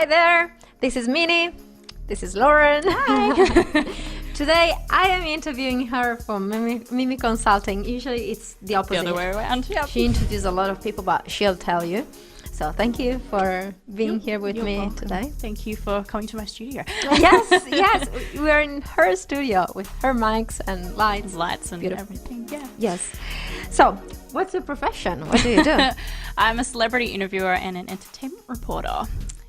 Hi there, this is Minie, this is Lauren. Hi. Today I am interviewing her for MiMi Consulting. Usually it's the opposite. The other way around. Yep. She introduces a lot of people, but she'll tell you. So thank you for being here with me welcome. today. Thank you for coming to my studio. Yes, we're in her studio with her mics and lights. Lights and Beautiful. everything, yeah. Yes. So, what's your profession? What do you do? I'm a celebrity interviewer and an entertainment reporter.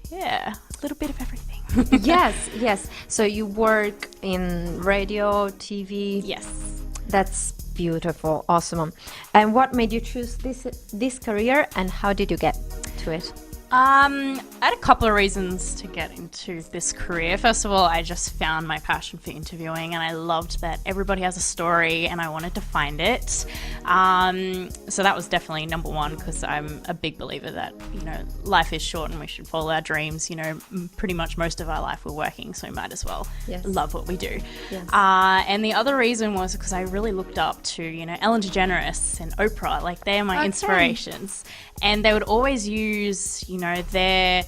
Yeah, a little bit of everything. Yes. So you work in radio, TV. Yes. That's beautiful, awesome. And what made you choose this career, and how did you get to it? I had a couple of reasons to get into this career. First of all, I just found my passion for interviewing, and I loved that everybody has a story and I wanted to find it. So that was definitely number one, because I'm a big believer that, life is short and we should follow our dreams. Pretty much most of our life we're working, so we might as well love what we do. Yes. And the other reason was because I really looked up to, Ellen DeGeneres and Oprah. Like, they're my inspirations. And they would always use, their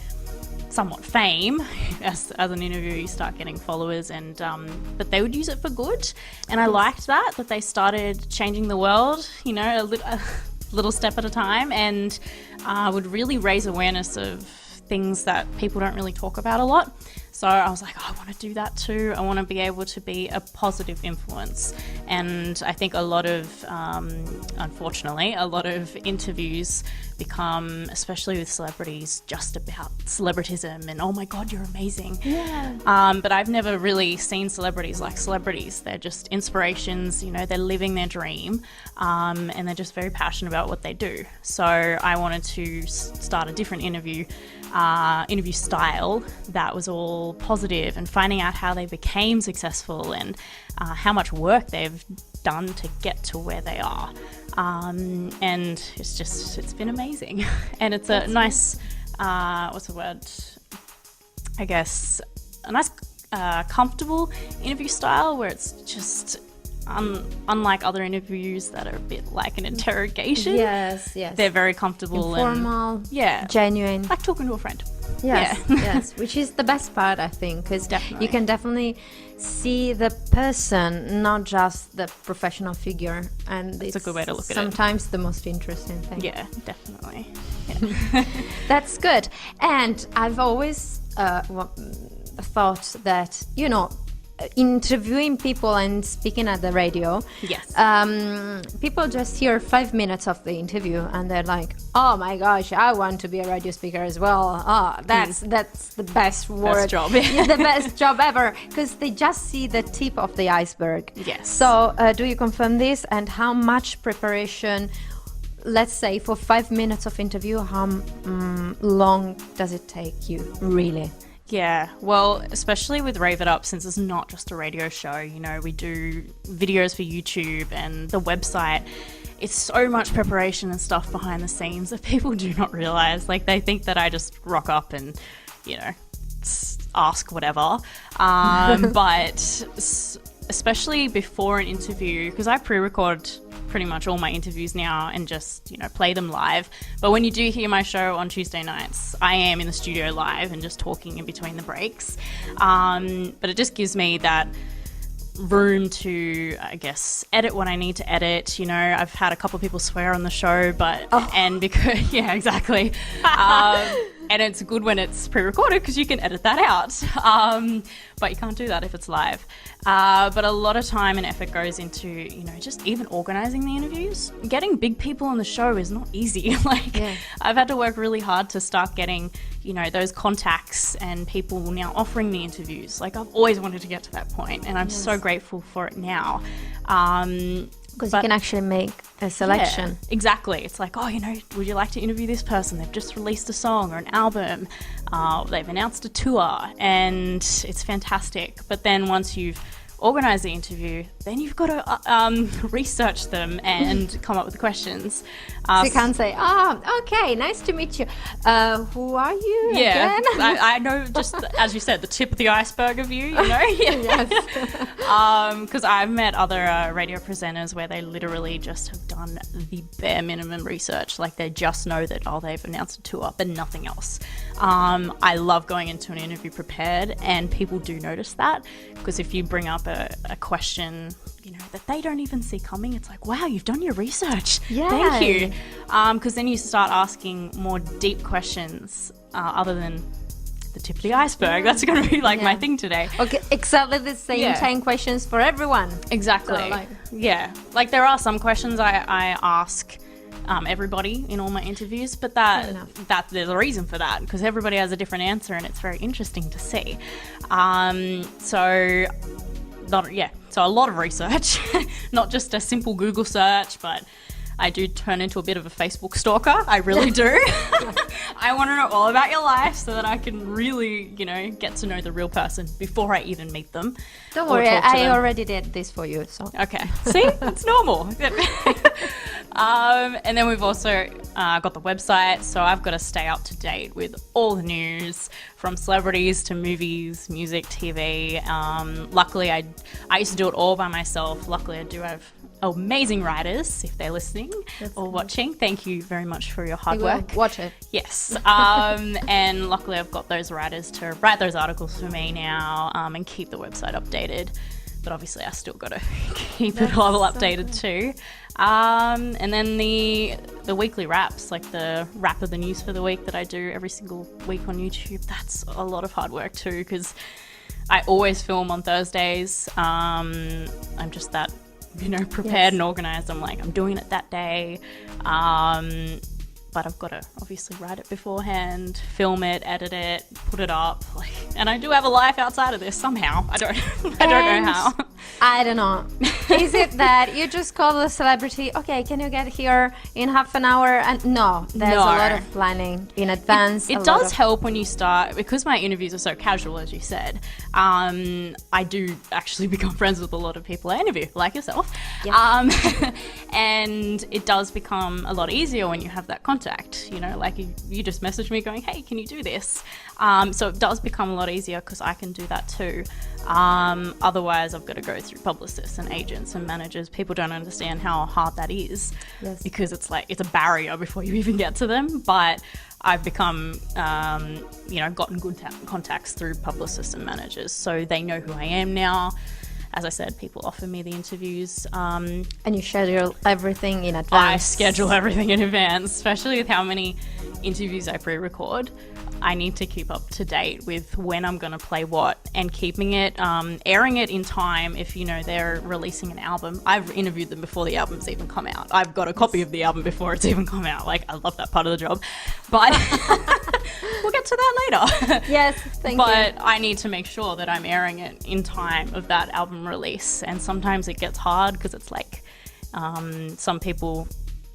somewhat fame as an interviewer. You start getting followers, and but they would use it for good. And I liked that they started changing the world, a little step at a time, and would really raise awareness of things that people don't really talk about a lot. So I was like, I want to do that too. I want to be able to be a positive influence. And I think unfortunately, a lot of interviews become, especially with celebrities, just about celebritism and, oh my God, you're amazing. Yeah. But I've never really seen celebrities like celebrities. They're just inspirations, they're living their dream, and they're just very passionate about what they do. So I wanted to start a different interview style that was all positive, and finding out how they became successful and how much work they've done to get to where they are. And it's been amazing. And it's a nice, what's the word? I guess a nice, comfortable interview style where it's just unlike other interviews that are a bit like an interrogation. Yes. They're very comfortable, informal, and genuine, like talking to a friend. Yes, which is the best part, I think, because you can definitely see the person, not just the professional figure, and it's a good way to look at it. Sometimes the most interesting thing. Yeah, definitely. Yeah. That's good. And I've always thought that, interviewing people and speaking at the radio, people just hear 5 minutes of the interview and they're like, oh my gosh, I want to be a radio speaker as well. That's the best word. Best job. The best job ever, because they just see the tip of the iceberg. Yes. So do you confirm this, and how much preparation, let's say for 5 minutes of interview, how long does it take you really? Yeah, well, especially with Rave It Up, since it's not just a radio show, we do videos for YouTube and the website. It's so much preparation and stuff behind the scenes that people do not realize. Like, they think that I just rock up and, ask whatever. But especially before an interview, because I pre-record pretty much all my interviews now and just, play them live. But when you do hear my show on Tuesday nights, I am in the studio live and just talking in between the breaks. But it just gives me that room to, I guess, edit what I need to edit. I've had a couple of people swear on the show, and because, yeah, exactly. And it's good when it's pre-recorded because you can edit that out. But you can't do that if it's live. But a lot of time and effort goes into, just even organizing the interviews. Getting big people on the show is not easy. I've had to work really hard to start getting, those contacts and people now offering me interviews. Like, I've always wanted to get to that point, and I'm so grateful for it now. Because you can actually make a selection. Yeah, exactly. It's like, would you like to interview this person? They've just released a song or an album. They've announced a tour, and it's fantastic. But then once you've organize the interview, then you've got to research them and come up with the questions. So you can't say, okay, nice to meet you. Who are you again? I know, just as you said, the tip of the iceberg of you, Yes. Because I've met other radio presenters where they literally just have done the bare minimum research. Like they just know that, they've announced a tour, but nothing else. I love going into an interview prepared, and people do notice that, because if you bring up a question that they don't even see coming, it's like, wow, you've done your research. Yeah. Thank you. Because then you start asking more deep questions other than the tip of the iceberg. That's going to be my thing today. Okay, exactly the same 10 questions for everyone. Exactly. So, there are some questions I ask everybody in all my interviews, but that there's a reason for that, because everybody has a different answer, and it's very interesting to see. So a lot of research, not just a simple Google search, but I do turn into a bit of a Facebook stalker. I really do. I want to know all about your life so that I can really, get to know the real person before I even meet them. Don't worry, I already did this for you. So okay, see, it's normal. And then we've also got the website, so I've got to stay up to date with all the news, from celebrities to movies, music, TV. Luckily, I used to do it all by myself. Luckily, I do have amazing writers, if they're listening or watching. Thank you very much for your hard work. Watch it. Yes. And luckily, I've got those writers to write those articles for me now, and keep the website updated. But obviously, I still got to keep it all updated too. And then the weekly wraps, like the wrap of the news for the week that I do every single week on YouTube, that's a lot of hard work too, because I always film on Thursdays. I'm just that, prepared and organized. I'm doing it that day. But I've got to obviously write it beforehand, film it, edit it, put it up. And I do have a life outside of this somehow. I don't know how. I don't know. Is it that you just call the celebrity, okay, can you get here in half an hour? And no, there's a lot of planning in advance. It does help when you start, because my interviews are so casual, as you said. I do actually become friends with a lot of people I interview, like yourself. Yeah. And it does become a lot easier when you have that contact. You just message me going, hey, can you do this? So it does become a lot easier, because I can do that too. Otherwise, I've got to go through publicists and agents and managers. People don't understand how hard that is, because it's a barrier before you even get to them. But I've become, gotten good contacts through publicists and managers, so they know who I am now. As I said, people offer me the interviews. And you schedule everything in advance. I schedule everything in advance, especially with how many interviews I pre-record. I need to keep up to date with when I'm going to play what, and keeping it, airing it in time. If they're releasing an album, I've interviewed them before the album's even come out. I've got a copy of the album before it's even come out. I love that part of the job, but we'll get to that later. Yes, thank you. But I need to make sure that I'm airing it in time of that album release, and sometimes it gets hard, because it's some people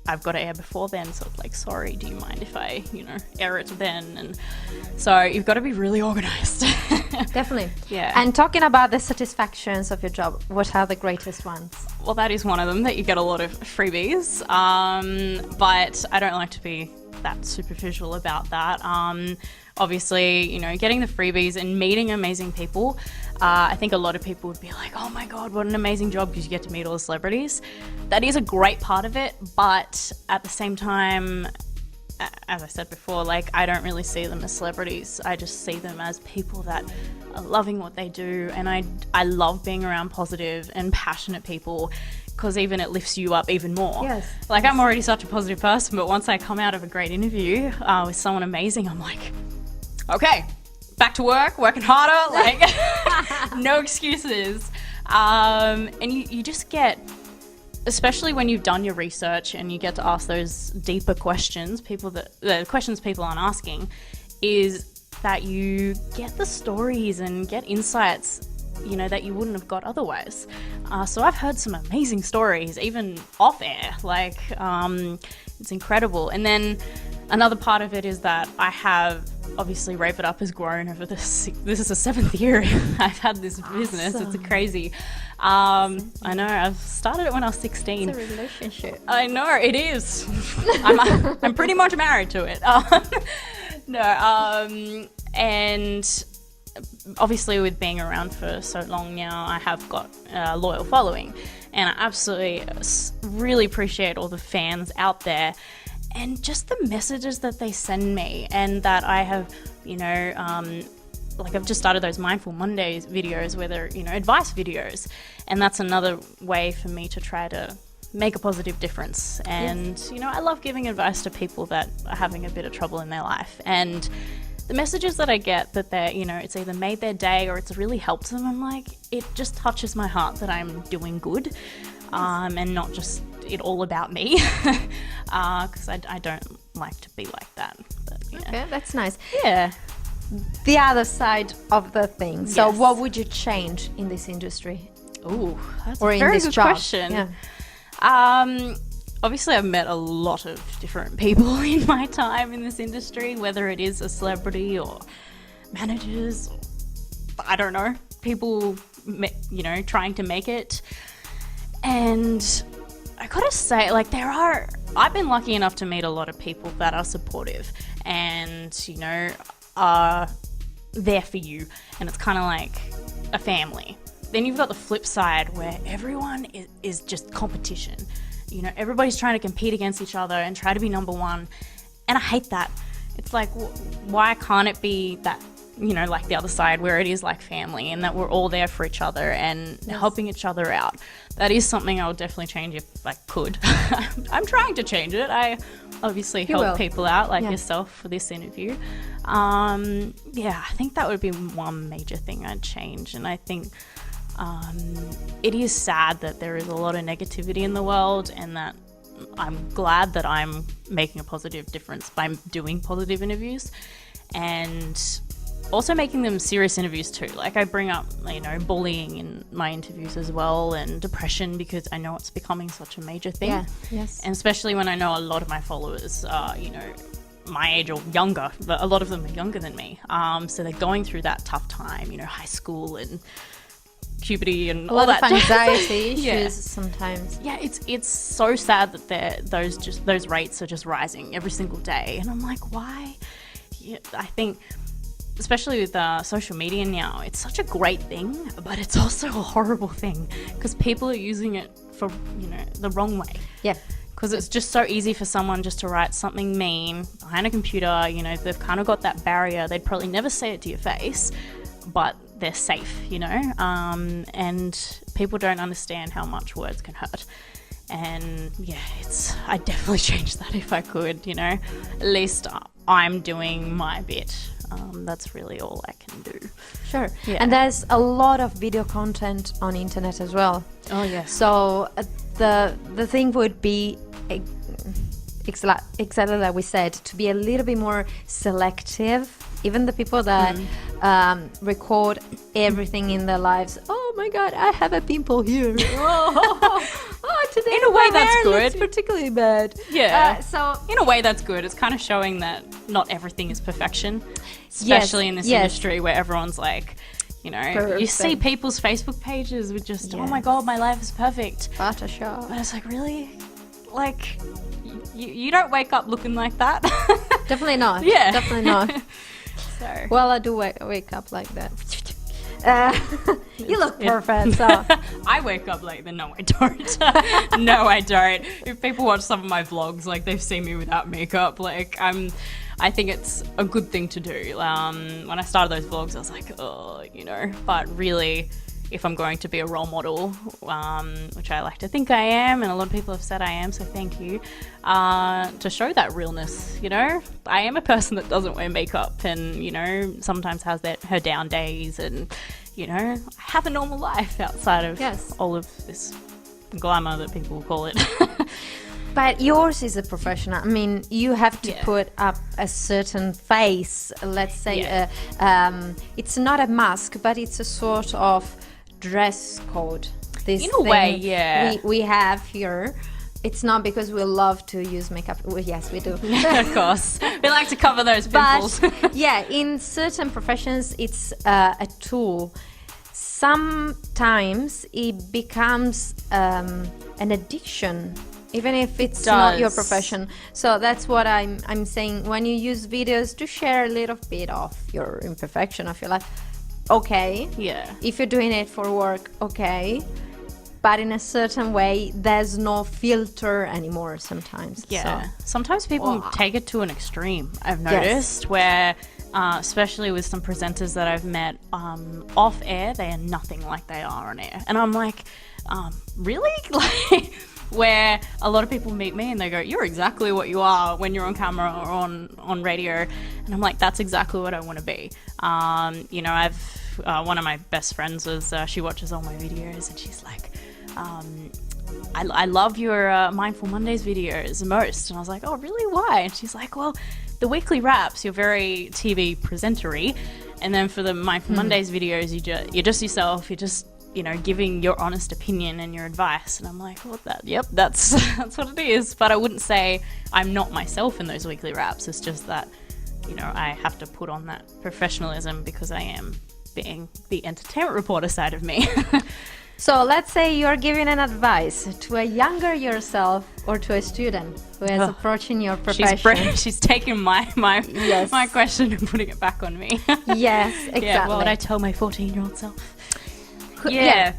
I've got to air before then, so it's sorry, do you mind if I, air it then? And so you've got to be really organized. Definitely. Yeah. And talking about the satisfactions of your job, what are the greatest ones? Well, that is one of them, that you get a lot of freebies, but I don't like to be that superficial about that. Obviously, getting the freebies and meeting amazing people. I think a lot of people would be like, oh my God, what an amazing job, because you get to meet all the celebrities. That is a great part of it, but at the same time, as I said before, I don't really see them as celebrities. I just see them as people that are loving what they do, and I love being around positive and passionate people, because even it lifts you up even more. Yes. I'm already such a positive person, but once I come out of a great interview with someone amazing, I'm like, okay, back to work, working harder, no excuses. And you just get, especially when you've done your research and you get to ask those deeper questions, the questions people aren't asking, is that you get the stories and get insights, that you wouldn't have got otherwise. So I've heard some amazing stories, even off air, it's incredible. And then another part of it is that I have obviously Rave It Up has grown over this is the 7th year I've had this business. It's crazy. I know, I've started it when I was 16. It's a relationship. I know, it is. I'm pretty much married to it. And obviously with being around for so long now, I have got a loyal following, and I absolutely really appreciate all the fans out there and just the messages that they send me, and that I have, like I've just started those Mindful Mondays videos where they're, advice videos, and that's another way for me to try to make a positive difference. And, I love giving advice to people that are having a bit of trouble in their life, and the messages that I get that they're, it's either made their day or it's really helped them, I'm like, it just touches my heart that I'm doing good, and not just it all about me, because I don't like to be like that. But, Okay, that's nice. Yeah. The other side of the thing. So what would you change in this industry? Ooh, that's or a in very this good job? question. Yeah. Obviously, I've met a lot of different people in my time in this industry, whether it is a celebrity or managers, or, I don't know, people, trying to make it. And I gotta say, like, I've been lucky enough to meet a lot of people that are supportive and, are there for you. And it's kind of like a family. Then you've got the flip side where everyone is just competition. Everybody's trying to compete against each other and try to be number one. And I hate that. It's like, why can't it be that, like the other side where it is like family and that we're all there for each other and helping each other out? That is something I would definitely change if I could. I'm trying to change it. I obviously help people out like yourself for this interview. I think that would be one major thing I'd change. And I think it is sad that there is a lot of negativity in the world, and that I'm glad that I'm making a positive difference by doing positive interviews and also making them serious interviews too. Like I bring up, bullying in my interviews as well, and depression, because I know it's becoming such a major thing. Yeah. Yes. And especially when I know a lot of my followers are, my age or younger, but a lot of them are younger than me. So they're going through that tough time, high school and puberty and all that. A lot of anxiety issues sometimes. Yeah, it's so sad that those rates are just rising every single day, and I'm like, why? Yeah, I think, especially with social media now, it's such a great thing, but it's also a horrible thing because people are using it for the wrong way. Yeah. Because it's just so easy for someone just to write something mean behind a computer. They've kind of got that barrier. They'd probably never say it to your face, but they're safe, and people don't understand how much words can hurt. And I definitely change that if I could, at least I'm doing my bit. That's really all I can do. Sure. Yeah. And there's a lot of video content on internet as well. Oh yeah. So the thing would be exactly like we said, to be a little bit more selective. Even the people that record everything in their lives. Oh my God, I have a pimple here. Today in a way that's good. It's particularly bad. Yeah. So in a way that's good. It's kind of showing that not everything is perfection, especially in this industry where everyone's like, you see people's Facebook pages with just, oh my God, my life is perfect. Photoshop. But it's like, really? Like, you don't wake up looking like that. Definitely not. Yeah. Definitely not. So. Well, I do wake up like that. You look perfect. So I wake up like that. No, I don't. No, I don't. If people watch some of my vlogs, like they've seen me without makeup. Like I think it's a good thing to do. When I started those vlogs, I was like, but really, if I'm going to be a role model, which I like to think I am, and a lot of people have said I am, so thank you, to show that realness, I am a person that doesn't wear makeup and, sometimes has her down days and, have a normal life outside of all of this glamour that people call it. But yours is a professional. I mean, you have to put up a certain face. Let's say it's not a mask, but it's a sort of dress code. This in a way, we have here. it's not because we love to use makeup. Well, yes, we do. Of course. We like to cover those pimples. But yeah, in certain professions, it's a tool. Sometimes it becomes an addiction, even if it's not your profession. So that's what I'm saying. When you use videos to share a little bit of your imperfection of your life, okay. Yeah. If you're doing it for work, okay. But in a certain way, there's no filter anymore sometimes. Yeah. So. Sometimes people take it to an extreme, I've noticed, where especially with some presenters that I've met off air, they are nothing like they are on air. And I'm like, really? Like, where a lot of people meet me and they go, you're exactly what you are when you're on camera or on radio. And I'm like, that's exactly what I want to be. You know, I've one of my best friends was, she watches all my videos and she's like, I love your Mindful Mondays videos the most. And I was like, oh, really? Why? And she's like, well, the weekly wraps, you're very TV presenter-y. And then for the Mindful Mondays videos, you're just yourself. You're just, you know, giving your honest opinion and your advice. And I'm like, well, that's what it is. But I wouldn't say I'm not myself in those weekly wraps. It's just that, you know, I have to put on that professionalism because I am being the entertainment reporter side of me. So let's say you're giving an advice to a younger yourself or to a student who is approaching your profession. She's taking my yes. my question and putting it back on me. Yes, exactly. Yeah, what would I tell my 14-year-old self? Yeah.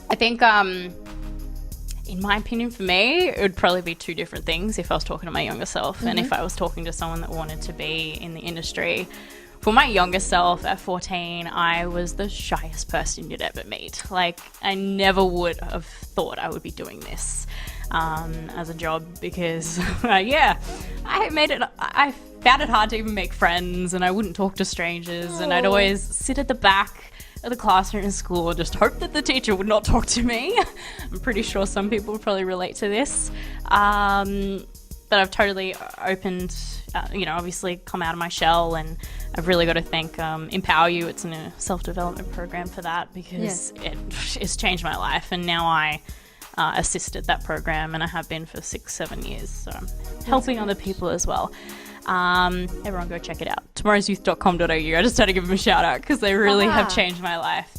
I think, in my opinion, for me, it would probably be two different things if I was talking to my younger self and if I was talking to someone that wanted to be in the industry. For my younger self at 14, I was the shyest person you'd ever meet. Like, I never would have thought I would be doing this as a job because, I found it hard to even make friends and I wouldn't talk to strangers and I'd always sit at the back of the classroom in school and just hope that the teacher would not talk to me. I'm pretty sure some people would probably relate to this. But I've totally opened, obviously come out of my shell, and I've really got to thank Empower You. It's a self-development program for that because it's changed my life, and now I assisted that program, and I have been for 6-7 years. So I'm helping other people as well. Everyone go check it out. tomorrowsyouth.com.au. I just had to give them a shout out because they really have changed my life.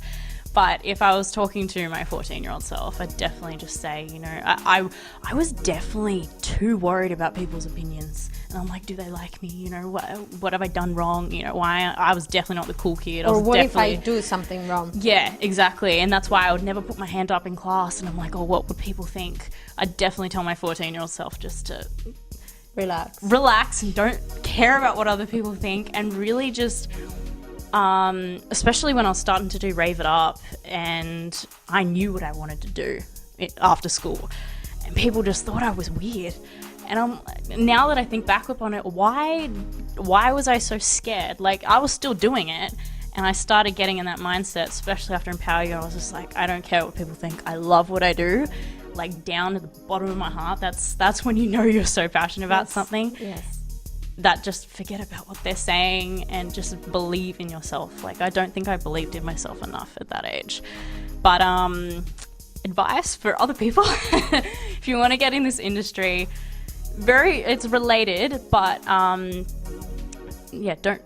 But if I was talking to my 14-year-old self, I'd definitely just say, I was definitely too worried about people's opinions. And I'm like, do they like me? What have I done wrong? Why I was definitely not the cool kid. Or what if I do something wrong? Yeah, exactly. And that's why I would never put my hand up in class. And I'm like, oh, what would people think? I'd definitely tell my 14-year-old self just to relax and don't care about what other people think, and really just especially when I was starting to do Rave It Up and I knew what I wanted to do after school, and people just thought I was weird. And now that I think back upon it, why was I so scared? Like, I was still doing it, and I started getting in that mindset, especially after Empower You. I was just like, I don't care what people think. I love what I do. Like, down to the bottom of my heart, that's when you know you're so passionate about something. Yes. That just forget about what they're saying and just believe in yourself. Like, I don't think I believed in myself enough at that age. But advice for other people, if you want to get in this industry, it's related, but don't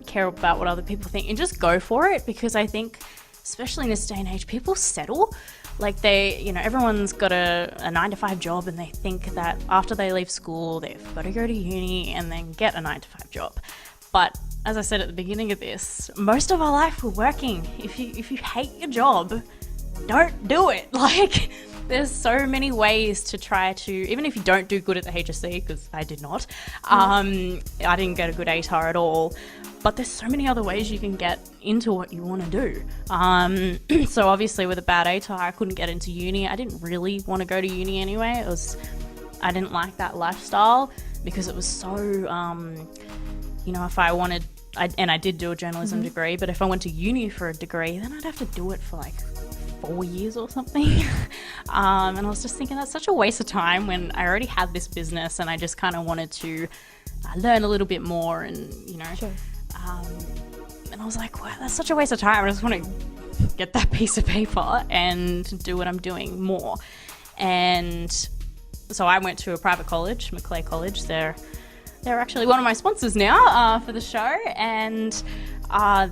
care about what other people think and just go for it, because I think, especially in this day and age, people settle. Like, everyone's got a 9-to-5 job, and they think that after they leave school, they've got to go to uni and then get a 9-to-5 job. But as I said at the beginning of this, most of our life we're working. If you hate your job, don't do it. Like, there's so many ways to try to, even if you don't do good at the HSC, because I did not, I didn't get a good ATAR at all, but there's so many other ways you can get into what you want to do. So obviously with a bad ATAR, I couldn't get into uni. I didn't really want to go to uni anyway. I didn't like that lifestyle because it was so, if I wanted, I did do a journalism degree, but if I went to uni for a degree, then I'd have to do it for like 4 years or something. And I was just thinking, that's such a waste of time when I already had this business and I just kind of wanted to learn a little bit more and, Sure. And I was like, wow, that's such a waste of time. I just want to get that piece of paper and do what I'm doing more. And so I went to a private college, Macleay College. They're actually one of my sponsors now for the show, and I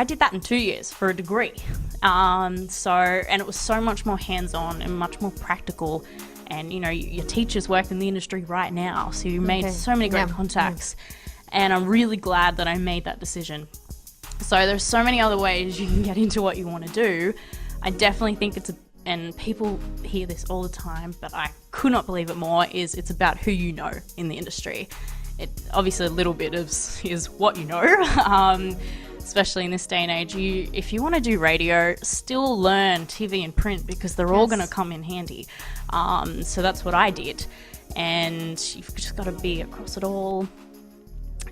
did that in 2 years for a degree. And it was so much more hands-on and much more practical. And, you know, your teachers work in the industry right now, so you made so many great contacts. And I'm really glad that I made that decision. So there's so many other ways you can get into what you want to do. I definitely think and people hear this all the time, but I could not believe it more, it's about who you know in the industry. It obviously a little bit is what you know, especially in this day and age. If you want to do radio, still learn TV and print, because they're all going to come in handy. So that's what I did, and you've just got to be across it all.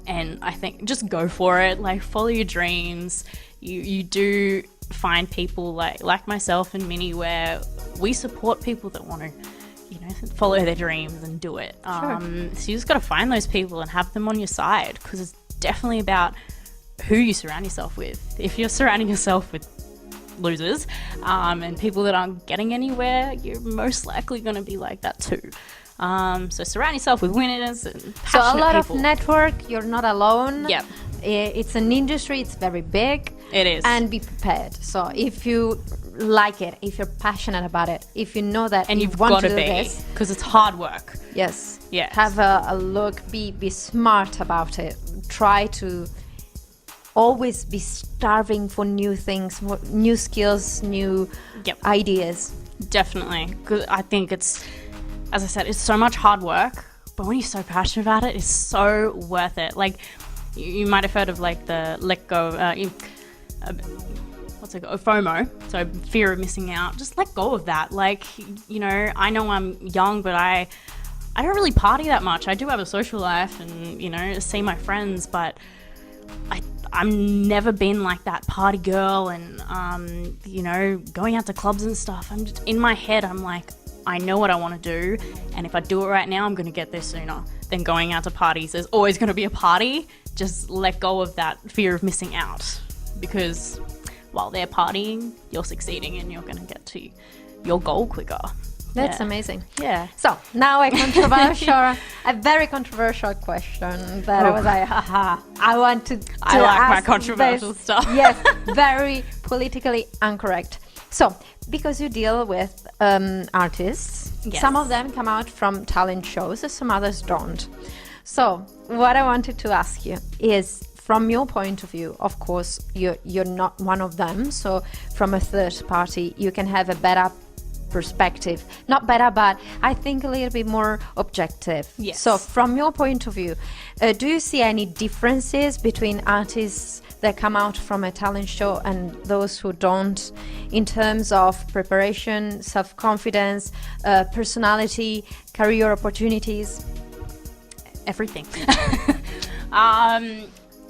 And I think just go for it, like follow your dreams. You do find people like myself and Minie, where we support people that want to, you know, follow their dreams and do it. So you just got to find those people and have them on your side, because it's definitely about who you surround yourself with. If you're surrounding yourself with losers and people that aren't getting anywhere, you're most likely going to be like that too. So surround yourself with winners and passionate people. So a lot of network, you're not alone. Yep. It's an industry, it's very big. It is. And be prepared. So if you like it, if you're passionate about it, if you know that and you you've want got to to do be, this. because it's hard work. Yes. Yes. Have a look, be smart about it. Try to always be starving for new things, new skills, new ideas. Definitely. Because I think it's, as I said, it's so much hard work, but when you're so passionate about it, it's so worth it. Like, you might have heard of like the let go, what's it called? FOMO, so fear of missing out. Just let go of that. Like, you know I'm young, but I don't really party that much. I do have a social life and, you know, see my friends, but I'm never been like that party girl and, you know, going out to clubs and stuff. I'm just, in my head, I'm like, I know what I want to do, and if I do it right now, I'm going to get there sooner than going out to parties. There's always going to be a party. Just let go of that fear of missing out, because while they're partying, you're succeeding and you're going to get to your goal quicker. That's amazing. Yeah. So now a very controversial question that I was like, haha, I want to I like ask my controversial stuff. Yes, very politically incorrect. So, because you deal with artists, some of them come out from talent shows, some others don't. So, what I wanted to ask you is, from your point of view, of course, you're not one of them. So, from a third party, you can have a better perspective. Not better, but I think a little bit more objective. Yes. So, from your point of view, do you see any differences between artists that come out from a talent show and those who don't, in terms of preparation, self-confidence, personality, career opportunities? Everything.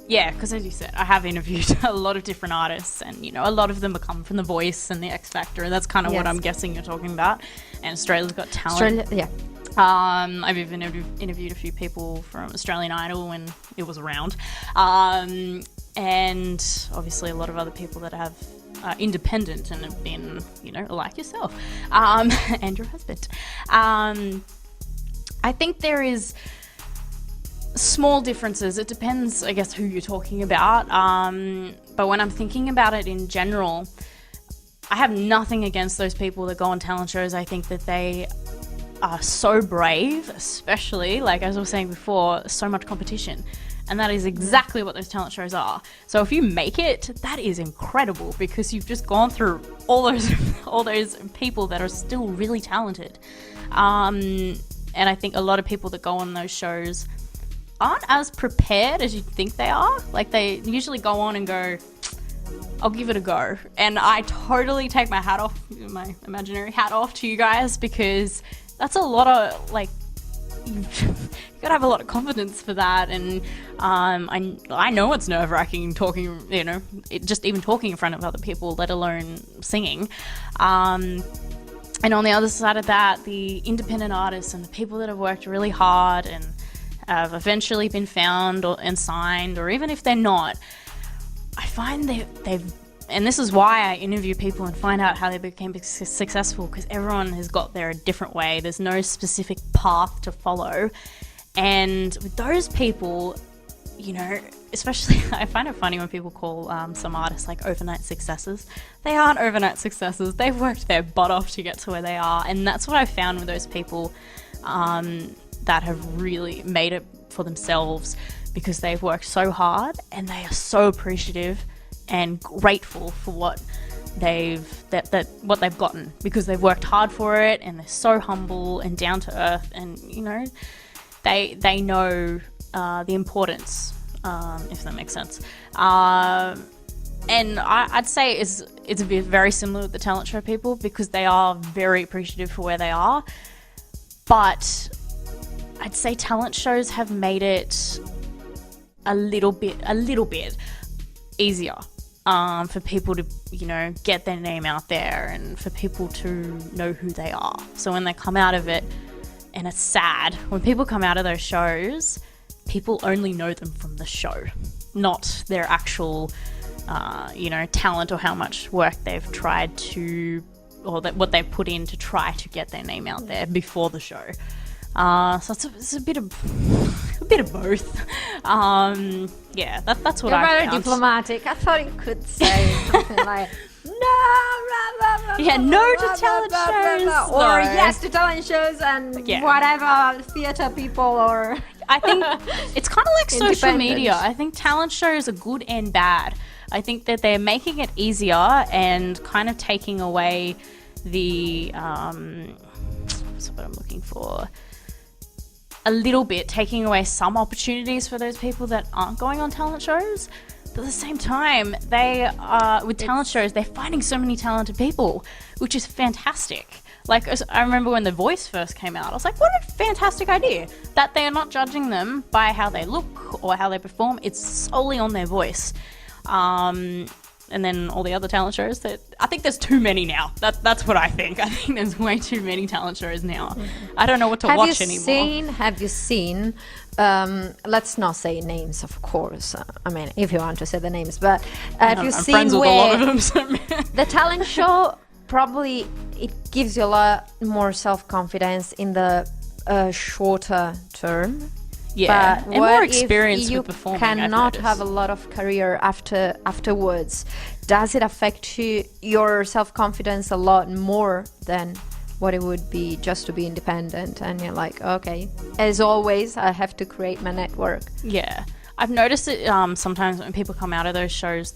Yeah, because as you said, I have interviewed a lot of different artists, and, you know, a lot of them come from The Voice and The X Factor, and that's kind of what I'm guessing you're talking about. And Australia's Got Talent. I've even interviewed a few people from Australian Idol when it was around. And obviously a lot of other people that have independent and have been, you know, like yourself, and your husband. I think there is small differences. It depends, I guess, who you're talking about. But when I'm thinking about it in general, I have nothing against those people that go on talent shows. I think that they are so brave, especially, like as I was saying before, so much competition. And that is exactly what those talent shows are. So if you make it, that is incredible, because you've just gone through all those people that are still really talented. And I think a lot of people that go on those shows aren't as prepared as you think they are. Like, they usually go on and go, I'll give it a go. And I totally take my hat off, my imaginary hat off to you guys, because that's a lot of, like, you gotta have a lot of confidence for that. And I know it's nerve-wracking talking, you know, just even talking in front of other people, let alone singing. And on the other side of that, the independent artists and the people that have worked really hard and have eventually been found and signed, or even if they're not, I find they've and this is why I interview people and find out how they became successful, because everyone has got there a different way. There's no specific path to follow. And with those people, you know, especially I find it funny when people call some artists like overnight successes. They aren't overnight successes. They've worked their butt off to get to where they are. And that's what I found with those people that have really made it for themselves, because they've worked so hard and they are so appreciative and grateful for what they've gotten, because they've worked hard for it, and they're so humble and down to earth, and you know, they know the importance, if that makes sense. And I'd say it's very similar with the talent show people, because they are very appreciative for where they are. But I'd say talent shows have made it a little bit easier for people to, you know, get their name out there, and for people to know who they are. So when they come out of it, and it's sad, when people come out of those shows, people only know them from the show, not their actual, you know, talent, or how much work they've tried to, or what they've put in to try to get their name out there before the show. So it's a bit of both. Yeah, that's what I found. You're very diplomatic. I thought you could say something like no to talent shows, or yes to talent shows, and whatever theater people, or I think it's kind of like social media. I think talent shows are good and bad. I think that they're making it easier and kind of taking away the what's what I'm looking for, a little bit taking away some opportunities for those people that aren't going on talent shows. But at the same time, they with talent shows, they're finding so many talented people, which is fantastic. Like, I remember when The Voice first came out, I was like, what a fantastic idea, that they are not judging them by how they look or how they perform. It's solely on their voice. And then all the other talent shows, that I think there's too many now. That's what I think. I think there's way too many talent shows now. Mm-hmm. I don't know what to watch anymore. Have you seen, let's not say names, of course. I mean, if you want to say the names, but have you seen friends with a lot of them, so the talent show, probably it gives you a lot more self-confidence in the shorter term. Yeah, but and more experience with performing. You cannot have a lot of career afterwards. Does it affect your self-confidence a lot more than what it would be just to be independent? And you're like, okay, as always, I have to create my network. Yeah, I've noticed it sometimes when people come out of those shows,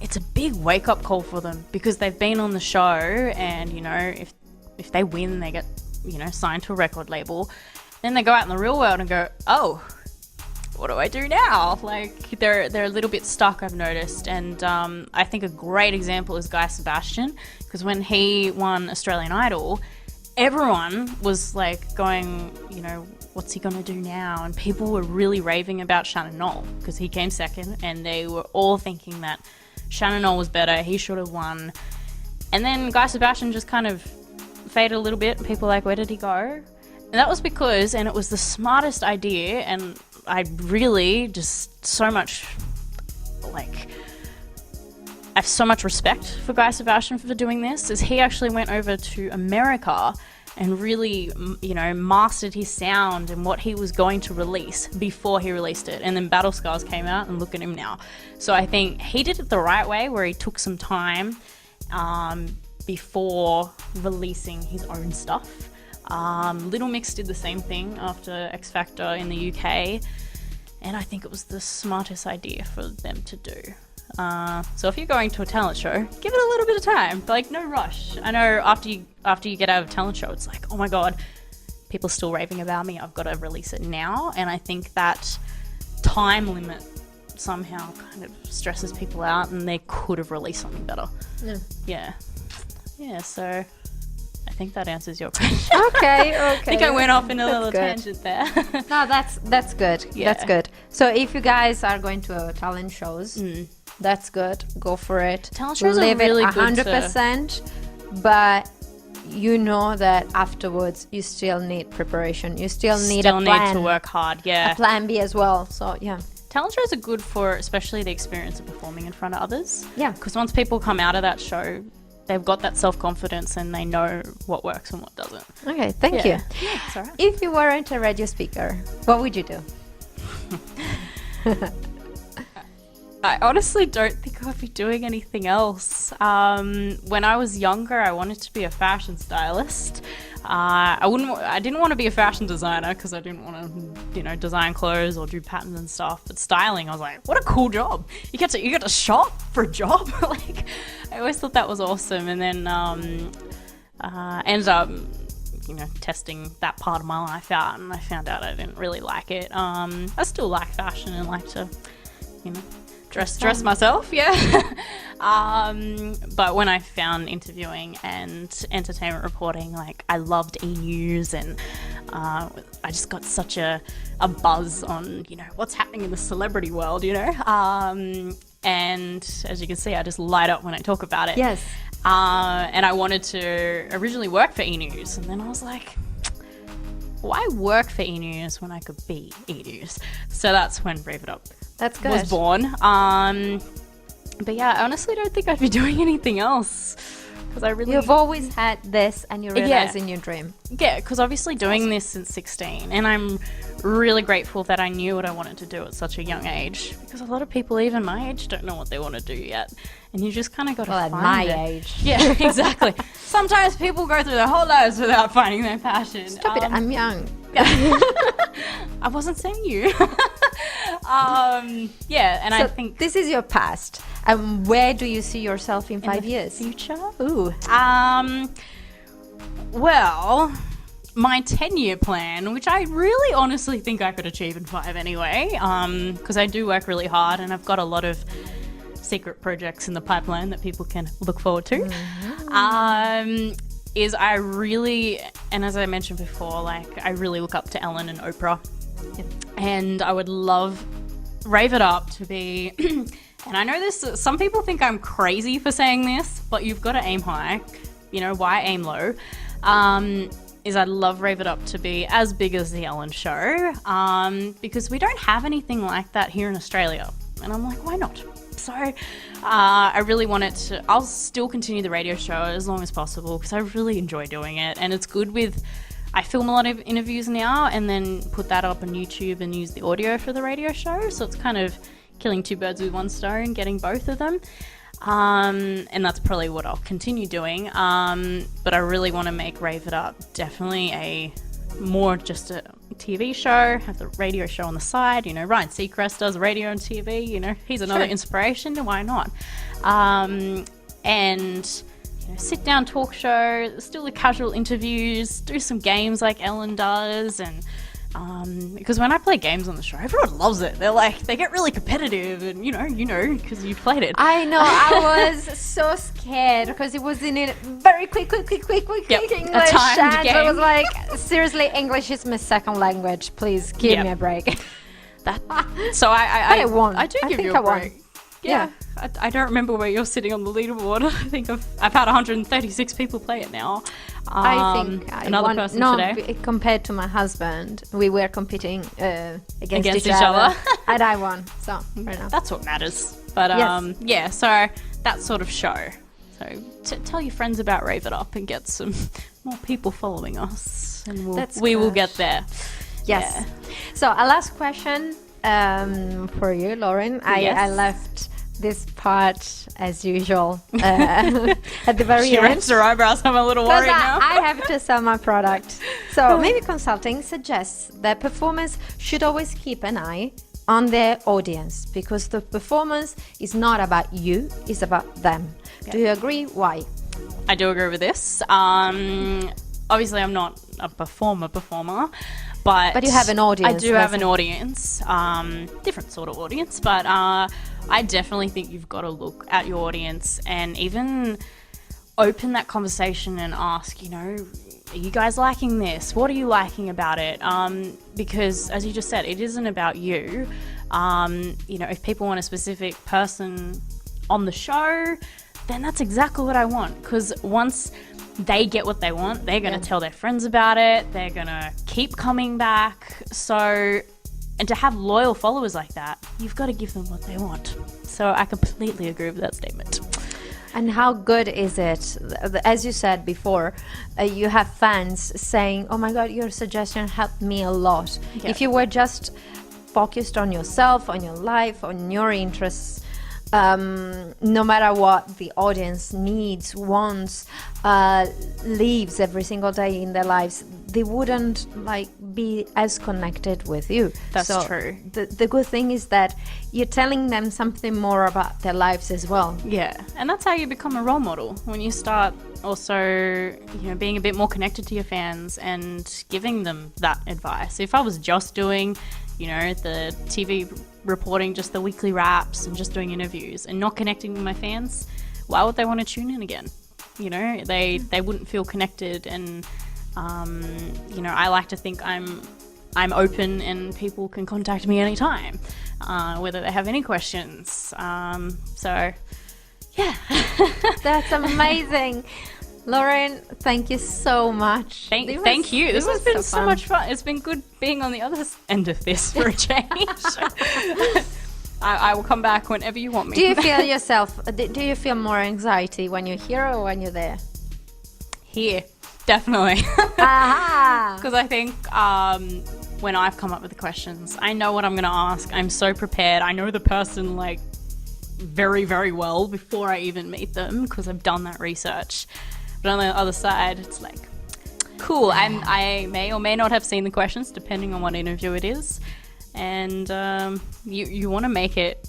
it's a big wake-up call for them, because they've been on the show, and you know, if they win, they get, you know, signed to a record label. Then they go out in the real world and go, oh, what do I do now? Like, they're a little bit stuck, I've noticed. And I think a great example is Guy Sebastian, because when he won Australian Idol, everyone was like going, you know, what's he going to do now? And people were really raving about Shannon Knoll, because he came second, and they were all thinking that Shannon Knoll was better, he should have won. And then Guy Sebastian just kind of faded a little bit, and people were like, where did he go? And that was because, and it was the smartest idea, and I really just so much, like, I have so much respect for Guy Sebastian for doing this, is he actually went over to America and really, you know, mastered his sound and what he was going to release before he released it. And then Battle Scars came out, and look at him now. So I think he did it the right way, where he took some time before releasing his own stuff. Little Mix did the same thing after X Factor in the UK, and I think it was the smartest idea for them to do. So if you're going to a talent show, give it a little bit of time, like, no rush. I know after you get out of a talent show, it's like, oh my god, people are still raving about me, I've got to release it now. And I think that time limit somehow kind of stresses people out, and they could have released something better. Yeah, so I think that answers your question. Okay. I think I went off in a little tangent there. No, that's good. Yeah. That's good. So if you guys are going to talent shows, that's good. Go for it. Talent shows are really good. 100%. But you know that afterwards you still need preparation. You still need a plan. Need to work hard. Yeah. A plan B as well. So yeah. talent shows are good for especially the experience of performing in front of others. Yeah. Because once people come out of that show, they've got that self-confidence and they know what works and what doesn't. Okay, thank you. Yeah, it's all right. If you weren't a radio speaker, what would you do? I honestly don't think I'd be doing anything else. When I was younger, I wanted to be a fashion stylist. I didn't want to be a fashion designer because I didn't want to, design clothes or do patterns and stuff. But styling, I was like, what a cool job! You get to shop for a job. Like, I always thought that was awesome. And then ended up, testing that part of my life out, and I found out I didn't really like it. I still like fashion and like to, dress myself, yeah. But when I found interviewing and entertainment reporting, like, I loved e-news, and I just got such a buzz on, what's happening in the celebrity world, and as you can see, I just light up when I talk about it. Yes. And I wanted to originally work for e-news, and then I was like, why work for e-news when I could be e-news? So that's when Rave It Up was born. But yeah, I honestly don't think I'd be doing anything else, because you've always had this, and you're realizing your dream. Yeah, because obviously doing this since 16, and I'm really grateful that I knew what I wanted to do at such a young age, because a lot of people even my age don't know what they want to do yet, and you just kind of got to find it. Well, at my age. Yeah, exactly. Sometimes people go through their whole lives without finding their passion. Stop it, I'm young. I wasn't saying you. Yeah, and so I think this is your past. And where do you see yourself in 5 years? Future? Ooh. Well, my 10-year plan, which I really honestly think I could achieve in 5 anyway, because I do work really hard and I've got a lot of secret projects in the pipeline that people can look forward to. Mm-hmm. Is I really, and as I mentioned before, like, I really look up to Ellen and Oprah. Yep. And I would love Rave It Up to be, and I know this, some people think I'm crazy for saying this, but you've got to aim high. Why aim low? Is I'd love Rave It Up to be as big as the Ellen Show, because we don't have anything like that here in Australia. And I'm like, why not? So I really want it to, I'll still continue the radio show as long as possible, because I really enjoy doing it. And it's good with, I film a lot of interviews now and then put that up on YouTube and use the audio for the radio show. So it's kind of killing 2 birds with 1 stone, getting both of them. And that's probably what I'll continue doing. But I really want to make Rave It Up definitely more just a TV show, have the radio show on the side. Ryan Seacrest does radio and TV, he's another inspiration, why not? And sit down talk show, still the casual interviews, do some games like Ellen does, and because when I play games on the show, everyone loves it. They're like, they get really competitive, and because you played it. I know. I was so scared because it was in a very quick English, and I was like, seriously, English is my second language. Please give me a break. So I won. I do give you a break. Yeah. I don't remember where you're sitting on the leaderboard. I think I've had 136 people play it now. I think another person today. Compared to my husband, we were competing against each other. And I won. So fair enough. That's what matters. But so that sort of show. So tell your friends about Rave It Up and get some more people following us, and we will get there. Yes. Yeah. So a last question for you, Lauren. I left this part as usual at the very end. She raised her eyebrows. I'm a little worried now. I have to sell my product. So MiMi Consulting suggests that performers should always keep an eye on their audience, because the performance is not about you, it's about them. Okay. Do you agree? Why? I do agree with this. Obviously, I'm not a performer, but you have an audience. I do have an audience, different sort of audience, but I definitely think you've got to look at your audience and even open that conversation and ask, are you guys liking this? What are you liking about it? Because as you just said, it isn't about you. If people want a specific person on the show, then that's exactly what I want. Because once they get what they want, they're going to tell their friends about it. They're going to keep coming back. So And to have loyal followers like that, you've got to give them what they want. So I completely agree with that statement. And how good is it, as you said before, you have fans saying, oh my God, your suggestion helped me a lot. Yeah. If you were just focused on yourself, on your life, on your interests, no matter what the audience needs, wants, lives every single day in their lives, they wouldn't like be as connected with you. That's true. The good thing is that you're telling them something more about their lives as well. Yeah, and that's how you become a role model, when you start also, being a bit more connected to your fans and giving them that advice. If I was just doing, the TV reporting, just the weekly wraps and just doing interviews and not connecting with my fans, why would they want to tune in again? They wouldn't feel connected, and I like to think I'm open and people can contact me anytime, whether they have any questions. So yeah. That's amazing. Lauren, thank you so much. Thank you. This has been so much fun. It's been good being on the other end of this for a change. I will come back whenever you want me. Do you feel yourself, do you feel more anxiety when you're here or when you're there? Here, definitely. Aha! Because I think when I've come up with the questions, I know what I'm going to ask. I'm so prepared. I know the person like very, very well before I even meet them because I've done that research. But on the other side, it's like, cool. I may or may not have seen the questions depending on what interview it is. And you want to make it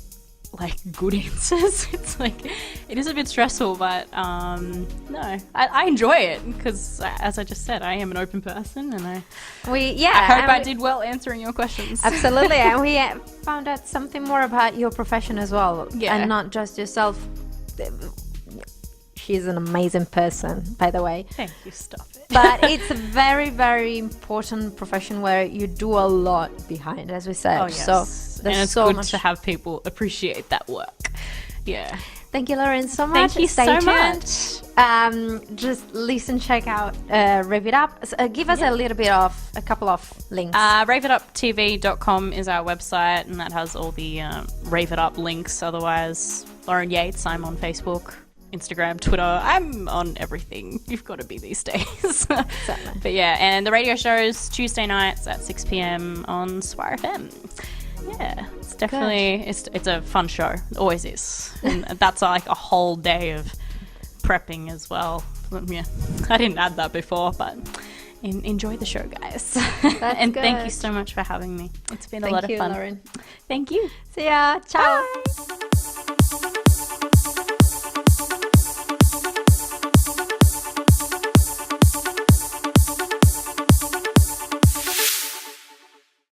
like good answers. It's like, it is a bit stressful, but no, I enjoy it because, as I just said, I am an open person, and I hope I did well answering your questions. Absolutely. And we found out something more about your profession as well, and not just yourself. She's an amazing person, by the way. Thank you. Stop it. But it's a very, very important profession where you do a lot behind, as we said. Oh, yes. So there's and it's so good much to have people appreciate that work. Yeah. Thank you, Lauren, so much. Thank you Stay so tuned. much. Just listen, check out Rave It Up. Give us a couple of links. RaveItUpTV.com is our website, and that has all the Rave It Up links. Otherwise, Lauren Yeates, I'm on Facebook, Instagram, Twitter. I'm on everything. You've got to be these days. Exactly. But yeah, and the radio shows Tuesday nights at 6 p.m. on Swire FM. Yeah, it's definitely it's a fun show. It always is, and that's like a whole day of prepping as well. Yeah, I didn't add that before, but enjoy the show, guys. And good. Thank you so much for having me. It's been a lot of fun. Lauren. Thank you. See ya. Ciao. Bye.